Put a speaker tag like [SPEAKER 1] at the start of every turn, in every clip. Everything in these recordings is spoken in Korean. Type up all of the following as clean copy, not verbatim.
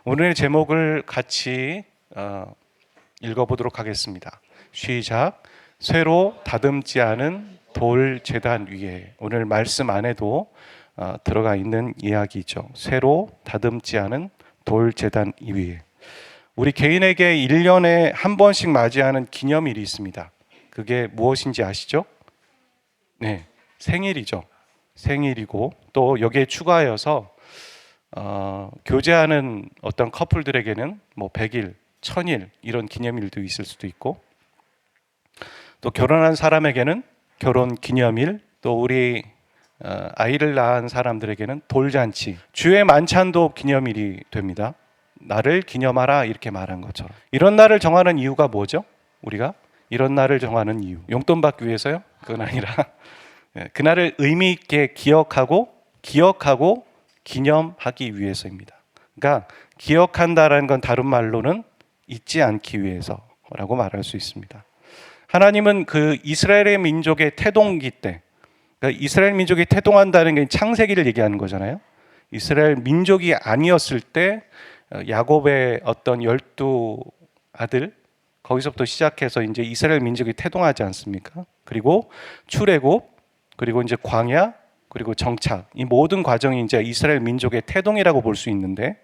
[SPEAKER 1] 오늘의 제목을 같이 읽어보도록 하겠습니다. 시작. 쇠로 다듬지 않은 돌 제단 위에. 오늘 말씀 안에도 들어가 있는 이야기죠. 쇠로 다듬지 않은 돌 제단 위에. 우리 개인에게 1년에 한 번씩 맞이하는 기념일이 있습니다. 그게 무엇인지 아시죠? 네, 생일이죠. 생일이고 또 여기에 추가하여서 교제하는 어떤 커플들에게는 뭐 100일, 1000일 이런 기념일도 있을 수도 있고, 또 결혼한 사람에게는 결혼 기념일, 또 우리 아이를 낳은 사람들에게는 돌잔치, 주의 만찬도 기념일이 됩니다. 나를 기념하라 이렇게 말한 것처럼. 이런 날을 정하는 이유가 뭐죠? 우리가 이런 날을 정하는 이유, 용돈 받기 위해서요? 그건 아니라 그날을 의미 있게 기억하고 기념하기 위해서입니다. 그러니까 기억한다라는 건 다른 말로는 잊지 않기 위해서라고 말할 수 있습니다. 하나님은 그 이스라엘의 민족의 태동기 때, 그러니까 이스라엘 민족이 태동한다는 게 창세기를 얘기하는 거잖아요. 이스라엘 민족이 아니었을 때 야곱의 어떤 12 아들, 거기서부터 시작해서 이제 이스라엘 민족이 태동하지 않습니까? 그리고 출애굽, 그리고 이제 광야, 그리고 정착, 이 모든 과정이 이제 이스라엘 민족의 태동이라고 볼 수 있는데,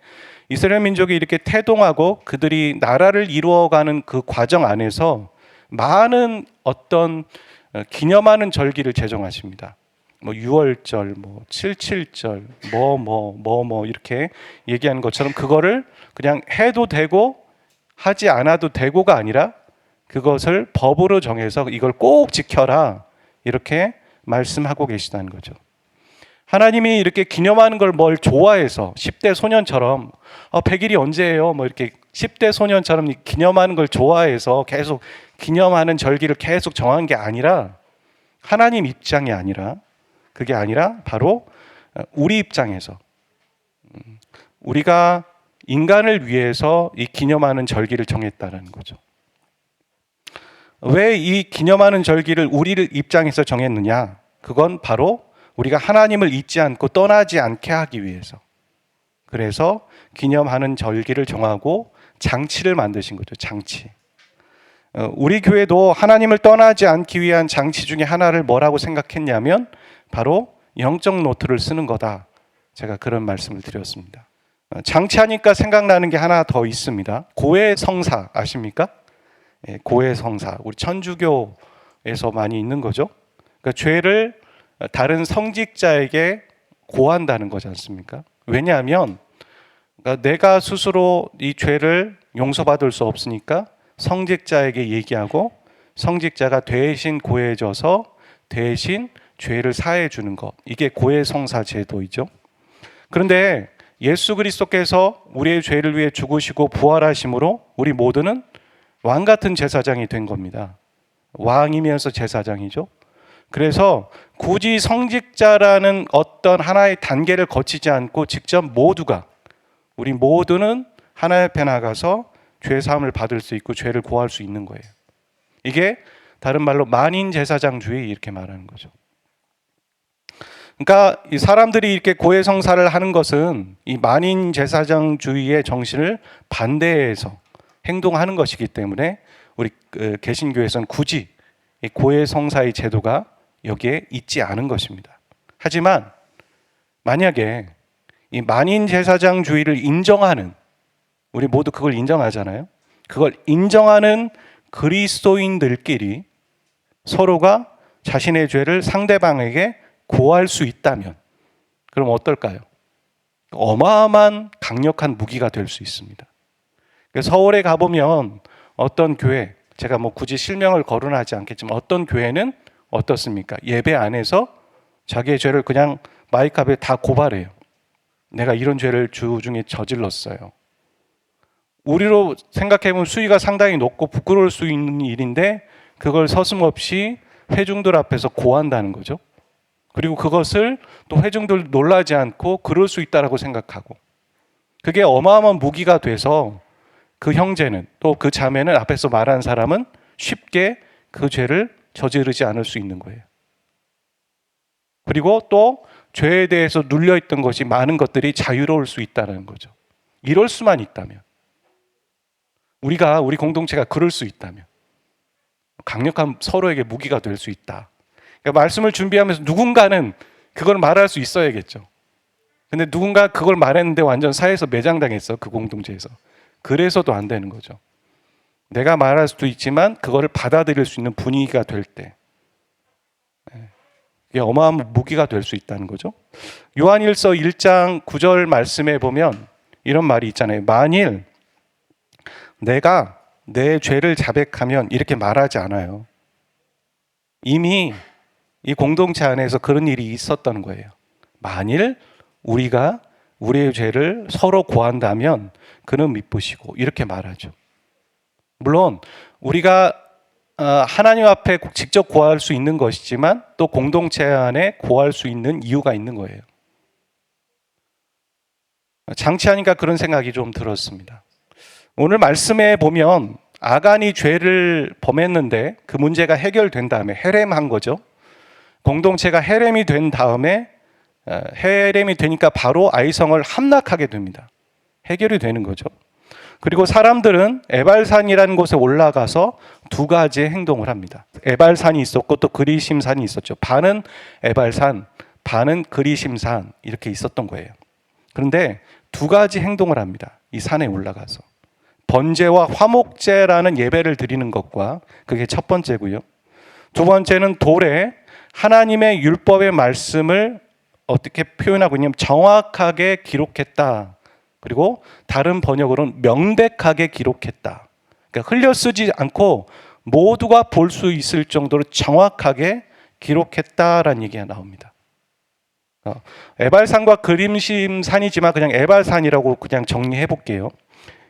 [SPEAKER 1] 이스라엘 민족이 이렇게 태동하고 그들이 나라를 이루어가는 그 과정 안에서 많은 어떤 기념하는 절기를 제정하십니다. 뭐 6월절, 뭐 77절, 뭐 이렇게 얘기하는 것처럼 그거를 그냥 해도 되고 하지 않아도 되고가 아니라 그것을 법으로 정해서 이걸 꼭 지켜라 이렇게 말씀하고 계시다는 거죠. 하나님이 이렇게 기념하는 걸 뭘 좋아해서 10대 소년처럼 100일이 언제예요? 뭐 이렇게 10대 소년처럼 기념하는 걸 좋아해서 계속 기념하는 절기를 계속 정한 게 아니라, 하나님 입장이 아니라, 그게 아니라 바로 우리 입장에서 우리가 인간을 위해서 이 기념하는 절기를 정했다는 거죠. 왜 이 기념하는 절기를 우리를 입장에서 정했느냐? 그건 바로 우리가 하나님을 잊지 않고 떠나지 않게 하기 위해서. 그래서 기념하는 절기를 정하고 장치를 만드신 거죠. 장치. 우리 교회도 하나님을 떠나지 않기 위한 장치 중에 하나를 뭐라고 생각했냐면 바로 영적 노트를 쓰는 거다. 제가 그런 말씀을 드렸습니다. 장치하니까 생각나는 게 하나 더 있습니다. 고해성사 아십니까? 고해성사. 우리 천주교에서 많이 있는 거죠. 그러니까 죄를 다른 성직자에게 고한다는 거지 않습니까? 왜냐하면 그러니까 내가 스스로 이 죄를 용서받을 수 없으니까 성직자에게 얘기하고 성직자가 대신 고해져서 대신 죄를 사해 주는 것, 이게 고해성사 제도이죠. 그런데 예수 그리스도께서 우리의 죄를 위해 죽으시고 부활하심으로 우리 모두는 왕 같은 제사장이 된 겁니다. 왕이면서 제사장이죠. 그래서 굳이 성직자라는 어떤 하나의 단계를 거치지 않고 직접 우리 모두는 하나님 앞에 나가서 죄 사함을 받을 수 있고 죄를 고할 수 있는 거예요. 이게 다른 말로 만인 제사장주의 이렇게 말하는 거죠. 그러니까 이 사람들이 이렇게 고해성사를 하는 것은 이 만인 제사장주의의 정신을 반대해서 행동하는 것이기 때문에 우리 개신교에서는 굳이 이 고해성사의 제도가 여기에 있지 않은 것입니다. 하지만 만약에 이 만인 제사장주의를 인정하는, 우리 모두 그걸 인정하잖아요. 그걸 인정하는 그리스도인들끼리 서로가 자신의 죄를 상대방에게 고할 수 있다면 그럼 어떨까요? 어마어마한 강력한 무기가 될 수 있습니다. 서울에 가보면 어떤 교회, 제가 뭐 굳이 실명을 거론하지 않겠지만 어떤 교회는 어떻습니까? 예배 안에서 자기의 죄를 그냥 마이크 앞에 다 고발해요. 내가 이런 죄를 주 중에 저질렀어요. 우리로 생각해보면 수위가 상당히 높고 부끄러울 수 있는 일인데 그걸 서슴없이 회중들 앞에서 고한다는 거죠. 그리고 그것을 또 회중들 놀라지 않고 그럴 수 있다라고 생각하고, 그게 어마어마한 무기가 돼서 그 형제는 또 그 자매는 앞에서 말한 사람은 쉽게 그 죄를 저지르지 않을 수 있는 거예요. 그리고 또 죄에 대해서 눌려있던 것이 많은 것들이 자유로울 수 있다는 거죠. 이럴 수만 있다면, 우리 공동체가 그럴 수 있다면 강력한 서로에게 무기가 될 수 있다. 그러니까 말씀을 준비하면서 누군가는 그걸 말할 수 있어야겠죠. 근데 누군가 그걸 말했는데 완전 사회에서 매장당했어, 그 공동체에서. 그래서도 안 되는 거죠. 내가 말할 수도 있지만 그거를 받아들일 수 있는 분위기가 될 때 이게 어마어마한 무기가 될 수 있다는 거죠. 요한일서 1장 9절 말씀에 보면 이런 말이 있잖아요. 만일 내가 내 죄를 자백하면, 이렇게 말하지 않아요. 이미 이 공동체 안에서 그런 일이 있었던 거예요. 만일 우리가 우리의 죄를 서로 고한다면 그는 미쁘시고, 이렇게 말하죠. 물론 우리가 하나님 앞에 직접 고할 수 있는 것이지만 또 공동체 안에 고할 수 있는 이유가 있는 거예요. 장치하니까 그런 생각이 좀 들었습니다. 오늘 말씀에 보면 아간이 죄를 범했는데 그 문제가 해결된 다음에, 헤렘한 거죠. 공동체가 헤렘이 된 다음에, 헤렘이 되니까 바로 아이성을 함락하게 됩니다. 해결이 되는 거죠. 그리고 사람들은 에발산이라는 곳에 올라가서 두 가지의 행동을 합니다. 에발산이 있었고 또 그리심산이 있었죠. 반은 에발산, 반은 그리심산, 이렇게 있었던 거예요. 그런데 두 가지 행동을 합니다. 이 산에 올라가서 번제와 화목제라는 예배를 드리는 것과, 그게 첫 번째고요. 두 번째는 돌에 하나님의 율법의 말씀을 어떻게 표현하고 있냐면 정확하게 기록했다. 그리고 다른 번역으로는 명백하게 기록했다. 그러니까 흘려 쓰지 않고 모두가 볼 수 있을 정도로 정확하게 기록했다라는 얘기가 나옵니다. 에발산과 그림심산이지만 그냥 에발산이라고 그냥 정리해 볼게요.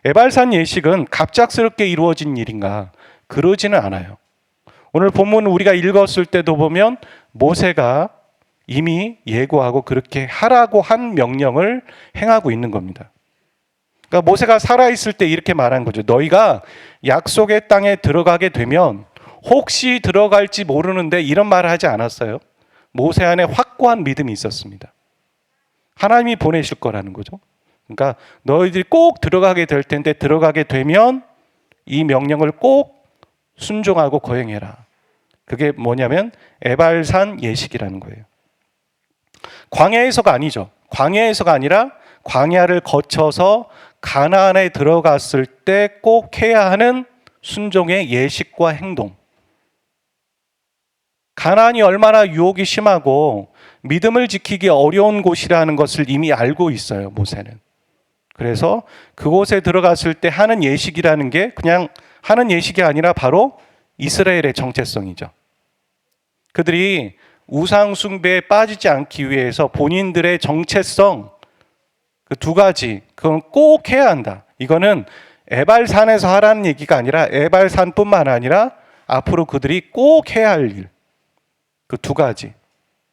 [SPEAKER 1] 에발산 예식은 갑작스럽게 이루어진 일인가? 그러지는 않아요. 오늘 본문 우리가 읽었을 때도 보면 모세가 이미 예고하고 그렇게 하라고 한 명령을 행하고 있는 겁니다. 그러니까 모세가 살아있을 때 이렇게 말한 거죠. 너희가 약속의 땅에 들어가게 되면, 혹시 들어갈지 모르는데, 이런 말을 하지 않았어요. 모세 안에 확고한 믿음이 있었습니다. 하나님이 보내실 거라는 거죠. 그러니까 너희들이 꼭 들어가게 될 텐데, 들어가게 되면 이 명령을 꼭 순종하고 거행해라. 그게 뭐냐면 에발산 예식이라는 거예요. 광야에서가 아니죠. 광야에서가 아니라 광야를 거쳐서 가나안에 들어갔을 때 꼭 해야 하는 순종의 예식과 행동. 가나안이 얼마나 유혹이 심하고 믿음을 지키기 어려운 곳이라는 것을 이미 알고 있어요, 모세는. 그래서 그곳에 들어갔을 때 하는 예식이라는 게 그냥 하는 예식이 아니라 바로 이스라엘의 정체성이죠. 그들이 우상 숭배에 빠지지 않기 위해서 본인들의 정체성, 그 두 가지, 그건 꼭 해야 한다. 이거는 에발산에서 하라는 얘기가 아니라, 에발산뿐만 아니라 앞으로 그들이 꼭 해야 할 일, 그 두 가지.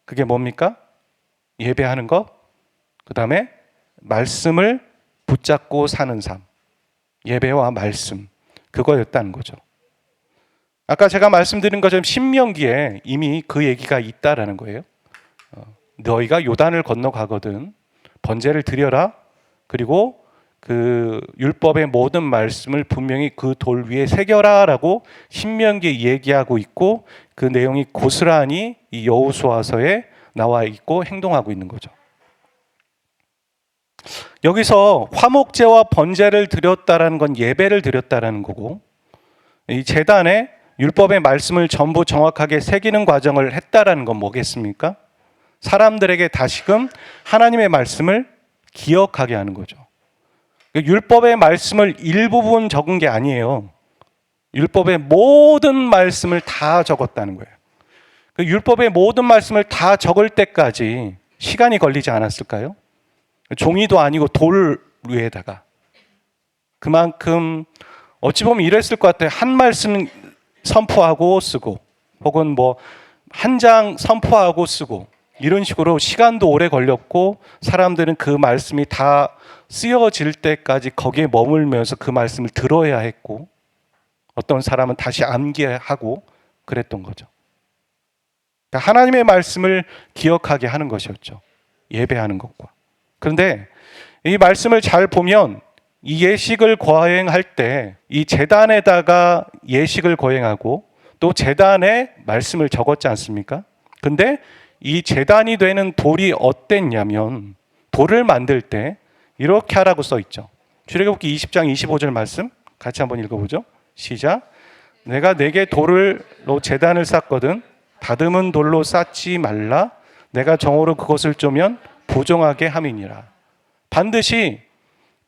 [SPEAKER 1] 그게 뭡니까? 예배하는 것, 그 다음에 말씀을 붙잡고 사는 삶. 예배와 말씀, 그거였다는 거죠. 아까 제가 말씀드린 것처럼 신명기에 이미 그 얘기가 있다라는 거예요. 너희가 요단을 건너가거든 번제를 드려라. 그리고 그 율법의 모든 말씀을 분명히 그 돌 위에 새겨라라고 신명기에 얘기하고 있고, 그 내용이 고스란히 이 여호수아서에 나와 있고 행동하고 있는 거죠. 여기서 화목제와 번제를 드렸다라는 건 예배를 드렸다라는 거고, 이 제단에 율법의 말씀을 전부 정확하게 새기는 과정을 했다라는 건 뭐겠습니까? 사람들에게 다시금 하나님의 말씀을 기억하게 하는 거죠. 율법의 말씀을 일부분 적은 게 아니에요. 율법의 모든 말씀을 다 적었다는 거예요. 율법의 모든 말씀을 다 적을 때까지 시간이 걸리지 않았을까요? 종이도 아니고 돌 위에다가. 그만큼 어찌 보면 이랬을 것 같아요. 한 말씀 선포하고 쓰고, 혹은 뭐 한 장 선포하고 쓰고, 이런 식으로 시간도 오래 걸렸고, 사람들은 그 말씀이 다 쓰여질 때까지 거기에 머물면서 그 말씀을 들어야 했고, 어떤 사람은 다시 암기하고 그랬던 거죠. 그러니까 하나님의 말씀을 기억하게 하는 것이었죠. 예배하는 것과. 그런데 이 말씀을 잘 보면 이 예식을 거행할 때 이 제단에다가 예식을 거행하고 또 제단에 말씀을 적었지 않습니까? 근데 이 제단이 되는 돌이 어땠냐면 돌을 만들 때 이렇게 하라고 써 있죠. 출애굽기 20장 25절 말씀 같이 한번 읽어보죠. 시작. 내가 내게 돌로 제단을 쌓거든 다듬은 돌로 쌓지 말라. 내가 정오로 그것을 쪼면 부정하게 함이니라. 반드시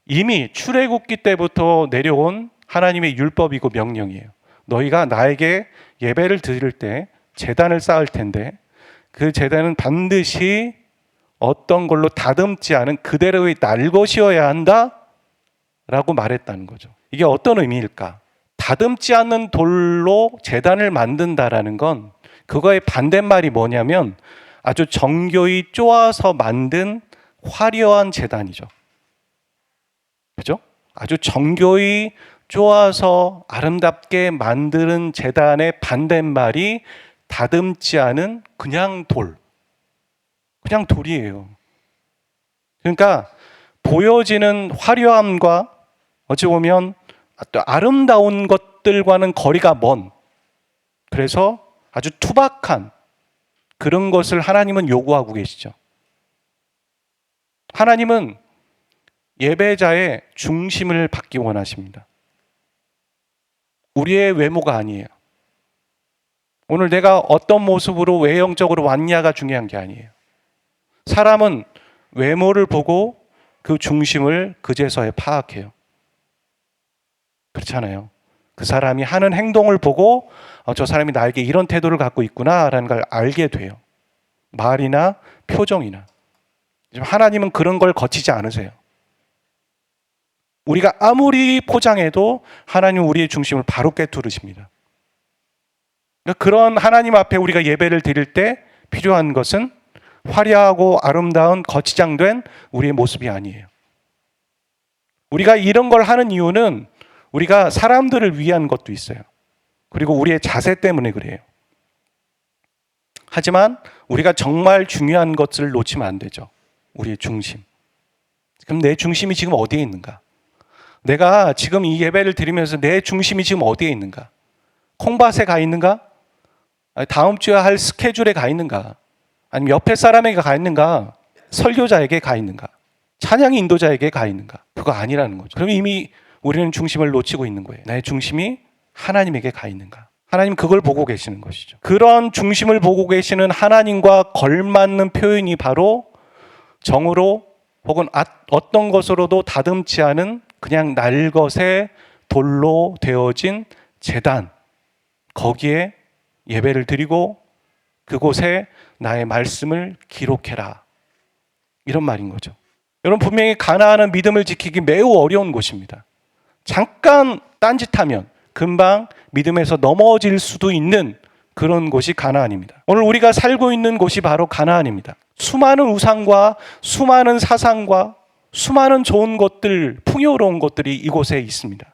[SPEAKER 1] 이미 출애굽기 때부터 내려온 하나님의 율법이고 명령이에요. 너희가 나에게 예배를 드릴 때 제단을 쌓을 텐데 그 제단은 반드시 어떤 걸로 다듬지 않은 그대로의 날 것이어야 한다 라고 말했다는 거죠. 이게 어떤 의미일까? 다듬지 않는 돌로 제단을 만든다라는 건 그거의 반대말이 뭐냐면 아주 정교히 쪼아서 만든 화려한 제단이죠. 그죠? 아주 정교히 쪼아서 아름답게 만드는 제단의 반대말이 다듬지 않은 그냥 돌. 그냥 돌이에요. 그러니까 보여지는 화려함과 어찌 보면 또 아름다운 것들과는 거리가 먼, 그래서 아주 투박한 그런 것을 하나님은 요구하고 계시죠. 하나님은 예배자의 중심을 받기 원하십니다. 우리의 외모가 아니에요. 오늘 내가 어떤 모습으로 외형적으로 왔냐가 중요한 게 아니에요. 사람은 외모를 보고 그 중심을 그제서야 파악해요. 그렇잖아요. 그 사람이 하는 행동을 보고 저 사람이 나에게 이런 태도를 갖고 있구나라는 걸 알게 돼요. 말이나 표정이나. 하나님은 그런 걸 거치지 않으세요. 우리가 아무리 포장해도 하나님은 우리의 중심을 바로 꿰뚫으십니다. 그러니까 그런 하나님 앞에 우리가 예배를 드릴 때 필요한 것은 화려하고 아름다운 거치장된 우리의 모습이 아니에요. 우리가 이런 걸 하는 이유는 우리가 사람들을 위한 것도 있어요. 그리고 우리의 자세 때문에 그래요. 하지만 우리가 정말 중요한 것을 놓치면 안 되죠. 우리의 중심. 그럼 내 중심이 지금 어디에 있는가? 내가 지금 이 예배를 드리면서 내 중심이 지금 어디에 있는가? 콩밭에 가 있는가? 다음 주에 할 스케줄에 가 있는가? 아니면 옆에 사람에게 가 있는가? 설교자에게 가 있는가? 찬양 인도자에게 가 있는가? 그거 아니라는 거죠. 그럼 이미 우리는 중심을 놓치고 있는 거예요. 나의 중심이 하나님에게 가 있는가? 하나님 그걸 보고 계시는 것이죠. 그런 중심을 보고 계시는 하나님과 걸맞는 표현이 바로 정으로 혹은 어떤 것으로도 다듬지 않은 그냥 날것의 돌로 되어진 제단, 거기에 예배를 드리고 그곳에 나의 말씀을 기록해라, 이런 말인 거죠. 여러분, 분명히 가나안은 믿음을 지키기 매우 어려운 곳입니다. 잠깐 딴짓하면 금방 믿음에서 넘어질 수도 있는 그런 곳이 가나안입니다. 오늘 우리가 살고 있는 곳이 바로 가나안입니다. 수많은 우상과 수많은 사상과 수많은 좋은 것들, 풍요로운 것들이 이곳에 있습니다.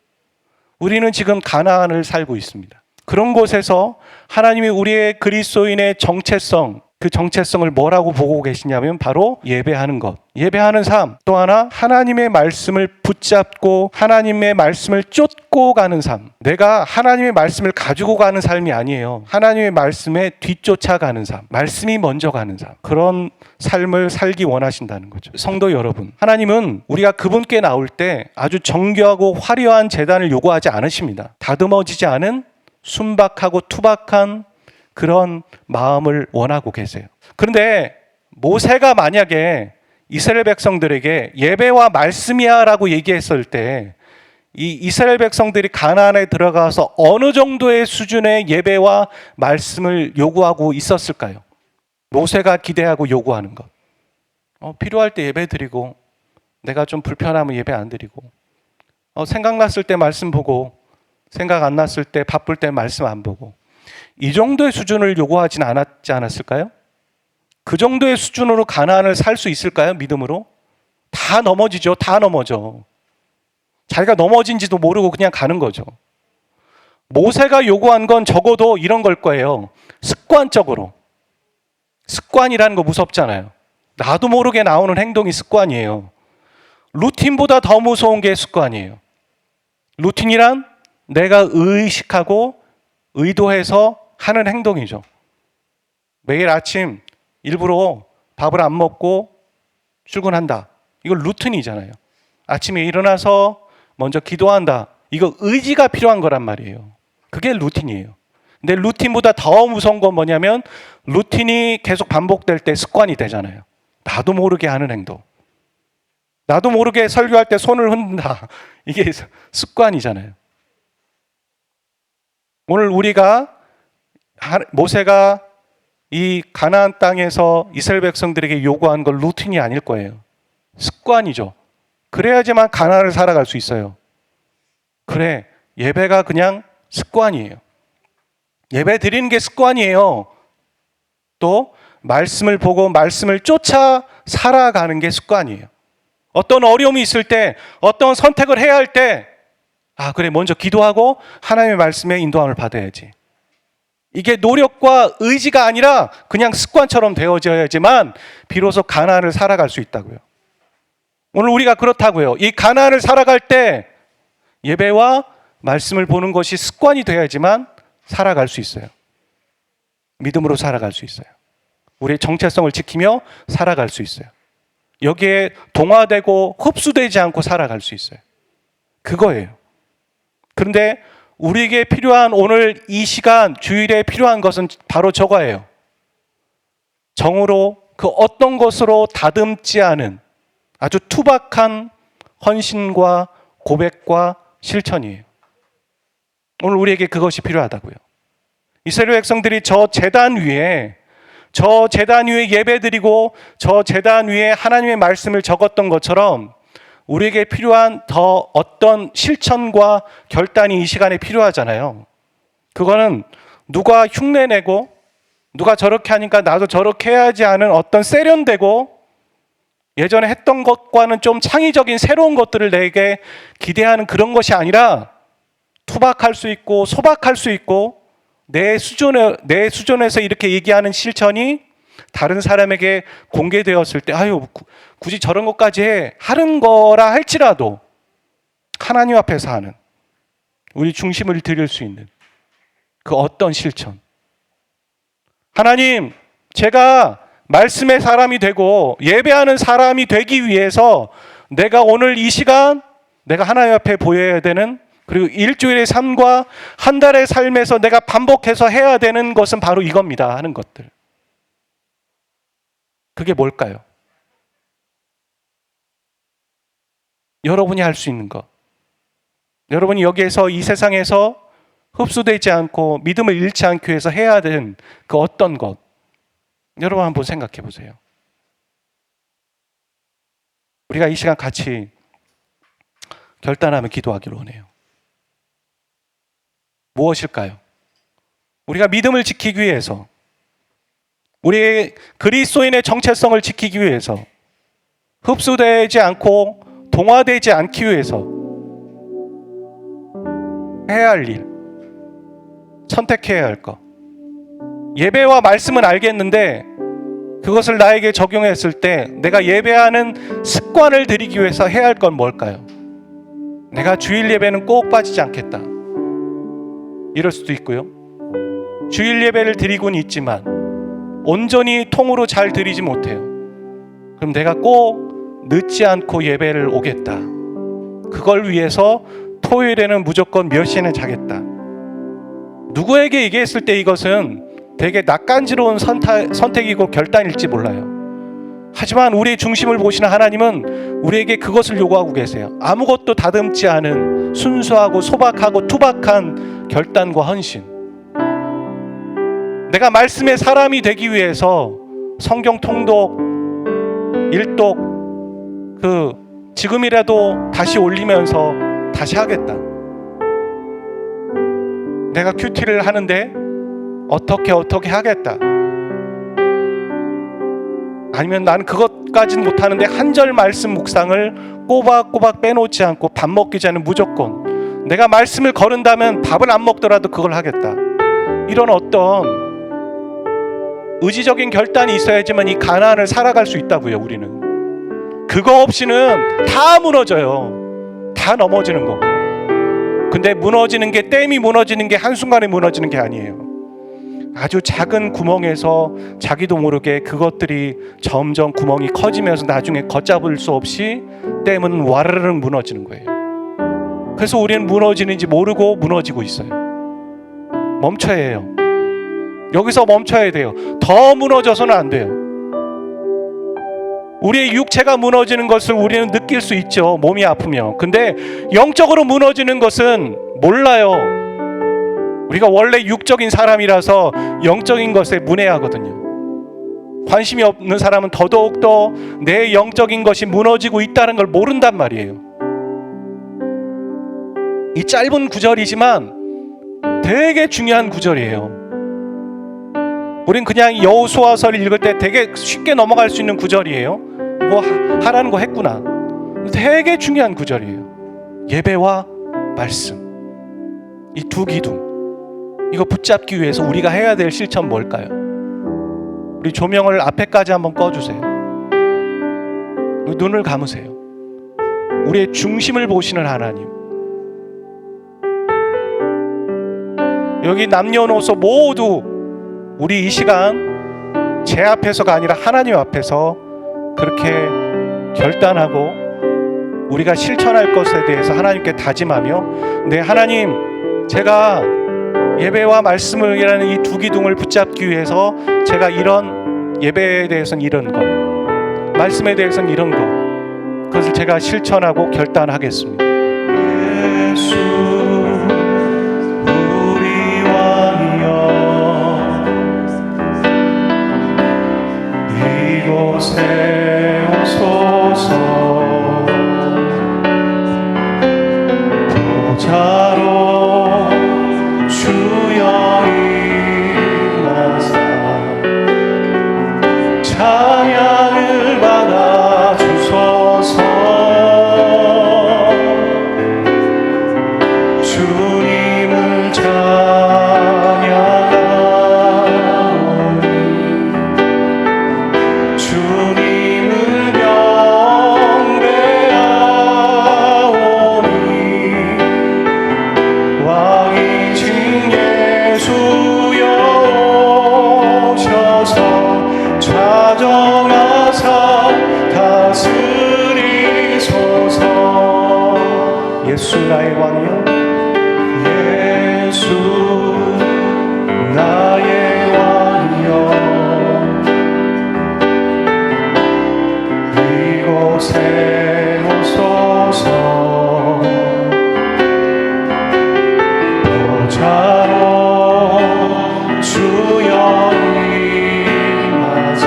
[SPEAKER 1] 우리는 지금 가나안을 살고 있습니다. 그런 곳에서 하나님이 우리의 그리스도인의 정체성, 그 정체성을 뭐라고 보고 계시냐면 바로 예배하는 것, 예배하는 삶. 또 하나, 하나님의 말씀을 붙잡고 하나님의 말씀을 쫓고 가는 삶. 내가 하나님의 말씀을 가지고 가는 삶이 아니에요. 하나님의 말씀에 뒤쫓아가는 삶, 말씀이 먼저 가는 삶. 그런 삶을 살기 원하신다는 거죠. 성도 여러분, 하나님은 우리가 그분께 나올 때 아주 정교하고 화려한 제단을 요구하지 않으십니다. 다듬어지지 않은 순박하고 투박한 그런 마음을 원하고 계세요. 그런데 모세가 만약에 이스라엘 백성들에게 예배와 말씀이야 라고 얘기했을 때 이 이스라엘 백성들이 가나안에 들어가서 어느 정도의 수준의 예배와 말씀을 요구하고 있었을까요? 모세가 기대하고 요구하는 것. 필요할 때 예배 드리고, 내가 좀 불편하면 예배 안 드리고, 생각났을 때 말씀 보고, 생각 안 났을 때 바쁠 때 말씀 안 보고, 이 정도의 수준을 요구하진 않았지 않았을까요? 그 정도의 수준으로 가나안을 살 수 있을까요? 믿음으로? 다 넘어지죠. 다 넘어져. 자기가 넘어진지도 모르고 그냥 가는 거죠. 모세가 요구한 건 적어도 이런 걸 거예요. 습관적으로. 습관이라는 거 무섭잖아요. 나도 모르게 나오는 행동이 습관이에요. 루틴보다 더 무서운 게 습관이에요. 루틴이란 내가 의식하고 의도해서 하는 행동이죠. 매일 아침 일부러 밥을 안 먹고 출근한다. 이거 루틴이잖아요. 아침에 일어나서 먼저 기도한다. 이거 의지가 필요한 거란 말이에요. 그게 루틴이에요. 근데 루틴보다 더 무서운 건 뭐냐면 루틴이 계속 반복될 때 습관이 되잖아요. 나도 모르게 하는 행동. 나도 모르게 설교할 때 손을 흔든다. 이게 습관이잖아요. 오늘 우리가 모세가 이 가나안 땅에서 이스라엘 백성들에게 요구한 건 루틴이 아닐 거예요. 습관이죠. 그래야지만 가나안을 살아갈 수 있어요. 그래, 예배가 그냥 습관이에요. 예배 드리는 게 습관이에요. 또 말씀을 보고 말씀을 쫓아 살아가는 게 습관이에요. 어떤 어려움이 있을 때, 어떤 선택을 해야 할 때, 그래, 먼저 기도하고 하나님의 말씀에 인도함을 받아야지. 이게 노력과 의지가 아니라 그냥 습관처럼 되어져야지만 비로소 가나안을 살아갈 수 있다고요. 오늘 우리가 그렇다고요. 이 가나안을 살아갈 때 예배와 말씀을 보는 것이 습관이 되어야지만 살아갈 수 있어요. 믿음으로 살아갈 수 있어요. 우리의 정체성을 지키며 살아갈 수 있어요. 여기에 동화되고 흡수되지 않고 살아갈 수 있어요. 그거예요. 그런데 우리에게 필요한 오늘 이 시간 주일에 필요한 것은 바로 저거예요. 정으로 그 어떤 것으로 다듬지 않은 아주 투박한 헌신과 고백과 실천이에요. 오늘 우리에게 그것이 필요하다고요. 이스라엘 백성들이 저 제단 위에 예배드리고 저 제단 위에 하나님의 말씀을 적었던 것처럼 우리에게 필요한 더 어떤 실천과 결단이 이 시간에 필요하잖아요. 그거는 누가 흉내내고 누가 저렇게 하니까 나도 저렇게 해야지 하는 어떤 세련되고 예전에 했던 것과는 좀 창의적인 새로운 것들을 내게 기대하는 그런 것이 아니라 투박할 수 있고 소박할 수 있고 내 수준에서 이렇게 얘기하는 실천이 다른 사람에게 공개되었을 때 굳이 저런 것까지 하는 거라 할지라도 하나님 앞에서 하는 우리 중심을 드릴 수 있는 그 어떤 실천. 하나님, 제가 말씀의 사람이 되고 예배하는 사람이 되기 위해서 내가 오늘 이 시간 내가 하나님 앞에 보여야 되는 그리고 일주일의 삶과 한 달의 삶에서 내가 반복해서 해야 되는 것은 바로 이겁니다 하는 것들. 그게 뭘까요? 여러분이 할 수 있는 것. 여러분이 여기에서 이 세상에서 흡수되지 않고 믿음을 잃지 않기 위해서 해야 되는 그 어떤 것. 여러분 한번 생각해 보세요. 우리가 이 시간 같이 결단하며 기도하기를 원해요. 무엇일까요? 우리가 믿음을 지키기 위해서, 우리의 그리스도인의 정체성을 지키기 위해서, 흡수되지 않고 동화되지 않기 위해서 해야 할 일, 선택해야 할 것. 예배와 말씀은 알겠는데 그것을 나에게 적용했을 때 내가 예배하는 습관을 들이기 위해서 해야 할 건 뭘까요? 내가 주일 예배는 꼭 빠지지 않겠다. 이럴 수도 있고요. 주일 예배를 드리고는 있지만 온전히 통으로 잘 드리지 못해요. 그럼 내가 꼭 늦지 않고 예배를 오겠다. 그걸 위해서 토요일에는 무조건 몇 시에는 자겠다. 누구에게 얘기했을 때 이것은 되게 낯간지러운 선택이고 결단일지 몰라요. 하지만 우리의 중심을 보시는 하나님은 우리에게 그것을 요구하고 계세요. 아무것도 다듬지 않은 순수하고 소박하고 투박한 결단과 헌신. 내가 말씀의 사람이 되기 위해서 성경 통독, 일독 지금이라도 다시 올리면서 다시 하겠다. 내가 큐티를 하는데 어떻게 하겠다. 아니면 나는 그것까지는 못하는데 한 절 말씀 묵상을 꼬박꼬박 빼놓지 않고 밥 먹기 전에 무조건 내가 말씀을 거른다면 밥을 안 먹더라도 그걸 하겠다. 이런 어떤 의지적인 결단이 있어야지만 이 가나안을 살아갈 수 있다고요. 우리는 그거 없이는 다 무너져요. 다 넘어지는 거고. 근데 무너지는 게, 댐이 무너지는 게 한순간에 무너지는 게 아니에요. 아주 작은 구멍에서 자기도 모르게 그것들이 점점 구멍이 커지면서 나중에 걷잡을 수 없이 댐은 와르르 무너지는 거예요. 그래서 우리는 무너지는지 모르고 무너지고 있어요. 멈춰야 해요. 여기서 멈춰야 돼요. 더 무너져서는 안 돼요. 우리의 육체가 무너지는 것을 우리는 느낄 수 있죠. 몸이 아프면. 근데 영적으로 무너지는 것은 몰라요. 우리가 원래 육적인 사람이라서 영적인 것에 문외하거든요. 관심이 없는 사람은 더더욱더 내 영적인 것이 무너지고 있다는 걸 모른단 말이에요. 이 짧은 구절이지만 되게 중요한 구절이에요. 우린 그냥 여호수아서를 읽을 때 되게 쉽게 넘어갈 수 있는 구절이에요. 뭐 하라는 거 했구나. 되게 중요한 구절이에요. 예배와 말씀, 이 두 기둥, 이거 붙잡기 위해서 우리가 해야 될 실천 뭘까요? 우리 조명을 앞에까지 한번 꺼주세요. 눈을 감으세요. 우리의 중심을 보시는 하나님. 여기 남녀노소 모두 우리 이 시간 제 앞에서가 아니라 하나님 앞에서 그렇게 결단하고 우리가 실천할 것에 대해서 하나님께 다짐하며, 네 하나님, 제가 예배와 말씀이라는 이 두 기둥을 붙잡기 위해서 제가 이런 예배에 대해서는 이런 것, 말씀에 대해서는 이런 것, 그것을 제가 실천하고 결단하겠습니다. 예수 우리 왕이여, 이곳에 오소서. 보좌로 주여 임하사 찬양을 받아 주소서. 주님을 찬양하오니 주님을 경배하오니 왕이신 예수여 오셔서 좌정하사 다스리소서. 예수 나의 왕이여, 예수 나의 왕이여, 이곳에 오소서. 보좌로 주여 임하사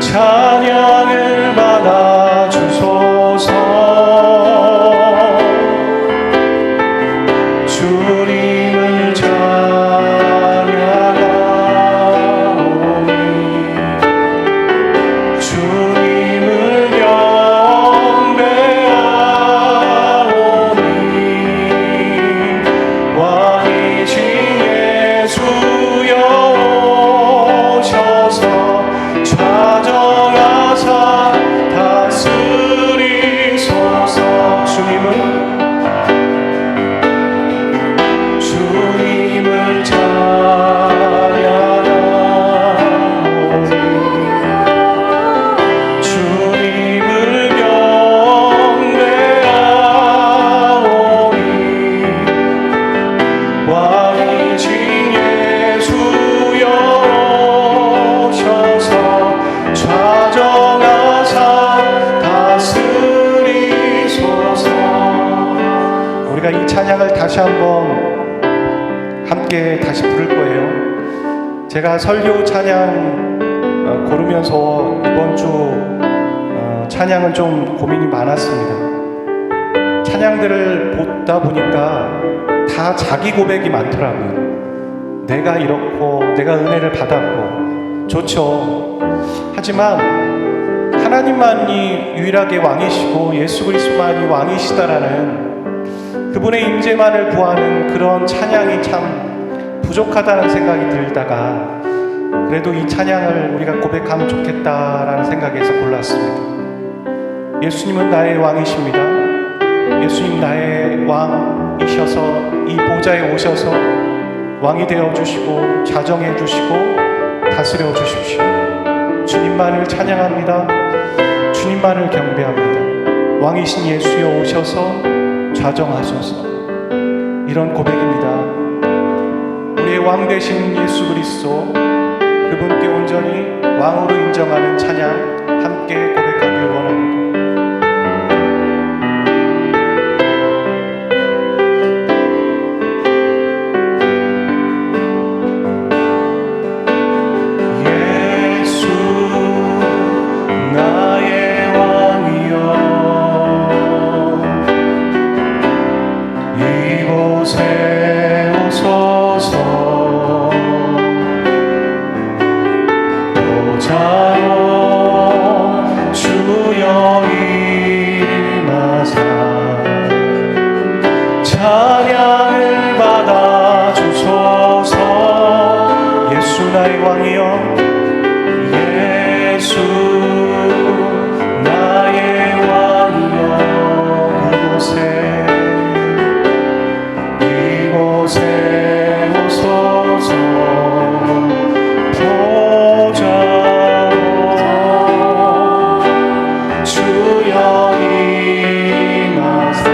[SPEAKER 1] 찬양을 받아 주소서. 주님을 찬양하오니 주님을 경배하오니 왕이신 예수여 오셔서 좌정하사 다스리소서. 주님을 찬양하오니 주님을 경배하오니 왕이신 예수여 오셔서 좌정하사 다스리소서. 우리가 이 찬양을 다시 한번 함께 다시 부를 거예요. 제가 설교 찬양 고르면서 이번 주 찬양은 좀 고민이 많았습니다. 찬양들을 보다 보니까 다 자기 고백이 많더라고요. 내가 이렇고 내가 은혜를 받았고 좋죠. 하지만 하나님만이 유일하게 왕이시고 예수 그리스도만이 왕이시다라는 그분의 임재만을 구하는 그런 찬양이 참 부족하다는 생각이 들다가 그래도 이 찬양을 우리가 고백하면 좋겠다라는 생각에서 골랐습니다. 예수님은 나의 왕이십니다. 예수님 나의 왕이셔서 이 보좌에 오셔서 왕이 되어주시고 자정해주시고 다스려 주십시오. 주님만을 찬양합니다. 주님만을 경배합니다. 왕이신 예수여 오셔서 좌정하소서. 이런 고백입니다. 우리의 왕 되신 예수 그리스도, 그분께 온전히 왕으로 인정하는 찬양 함께 고백하길 원합니다. 찬양을 받아 주소서. 예수 나의 왕이여, 예수 나의 왕이여. 이곳에 오소서. 보좌로 주여 임하사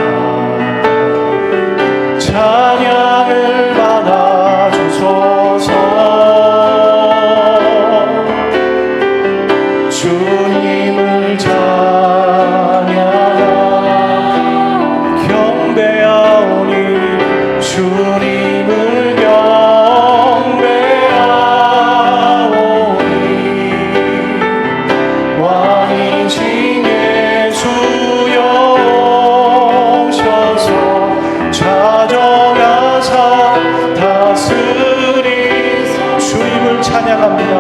[SPEAKER 1] 찬양을 받아 주소서. 주님을 찬양하라 경배하오니 주님을 경배하오니 왕이신 예수여 오셔서 좌정하사 다스리소서. 주님을 찬양합니다.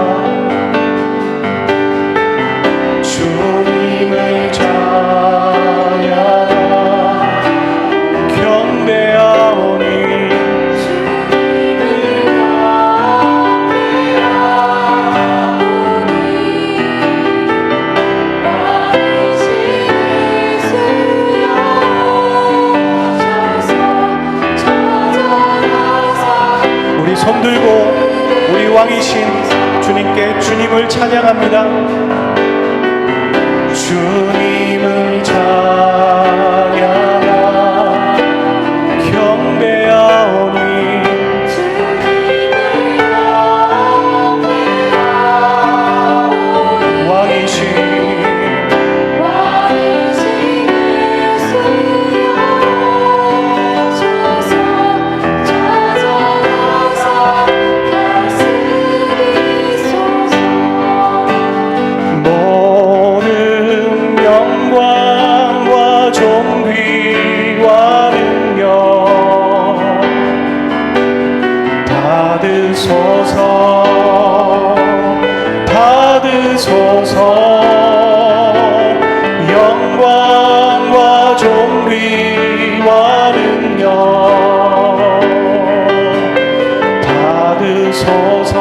[SPEAKER 1] 주님을 찬양하라 경배하오니 우리 손들고 우리 왕이신 주님께 주님을 찬양합니다. 주님을 찬양하라 경배하오니 왕이신 받으소서. 영광과 존귀와 능력 받으소서.